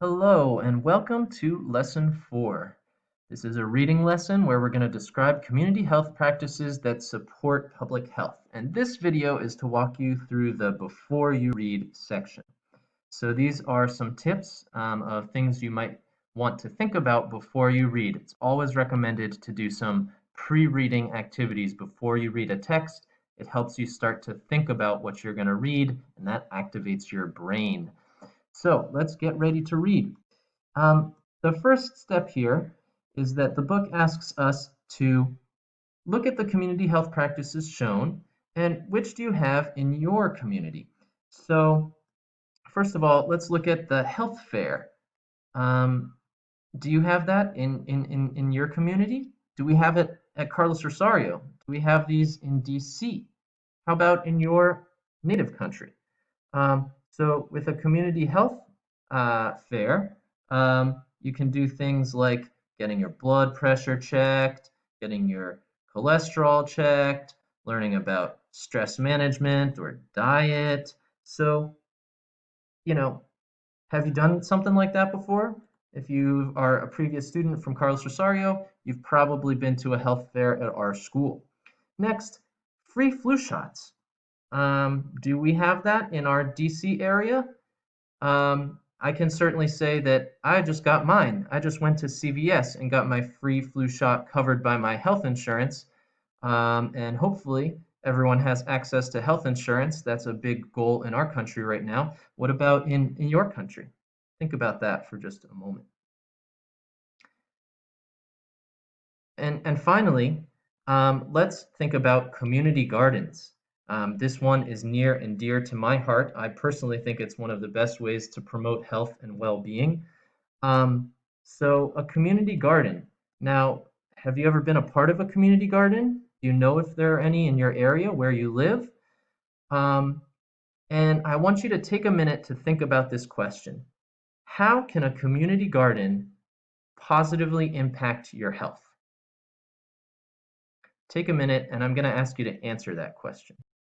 Hello and welcome to Lesson 4. This is a reading lesson where we're going to describe community health practices that support public health. And this video is to walk you through the before you read section. So these are some tips of things you might want to think about before you read. It's always recommended to do some pre-reading activities before you read a text. It helps you start to think about what you're going to read, and that activates your brain. So let's get ready to read. The first step here is that the book asks us to look at the community health practices shown and which do you have in your community. So first of all, let's look at the health fair. Um, do you have that in your community? Do we have it at Carlos Rosario? Do we have these in DC? How about in your native country? So with a community health fair, you can do things like getting your blood pressure checked, getting your cholesterol checked, learning about stress management or diet. So, you know, have you done something like that before? If you are a previous student from Carlos Rosario, you've probably been to a health fair at our school. Next, free flu shots. Do we have that in our DC area? I can certainly say that I just got mine. I just went to CVS and got my free flu shot covered by my health insurance. And hopefully everyone has access to health insurance. That's a big goal in our country right now. What about in your country? Think about that for just a moment. And finally, let's think about community gardens. This one is near and dear to my heart. I personally think it's one of the best ways to promote health and well-being. So a community garden. Now, have you ever been a part of a community garden? Do you know if there are any in your area where you live? Um, and I want you to take a minute to think about this question. How can a community garden positively impact your health? Take a minute and I'm going to ask you to answer that question.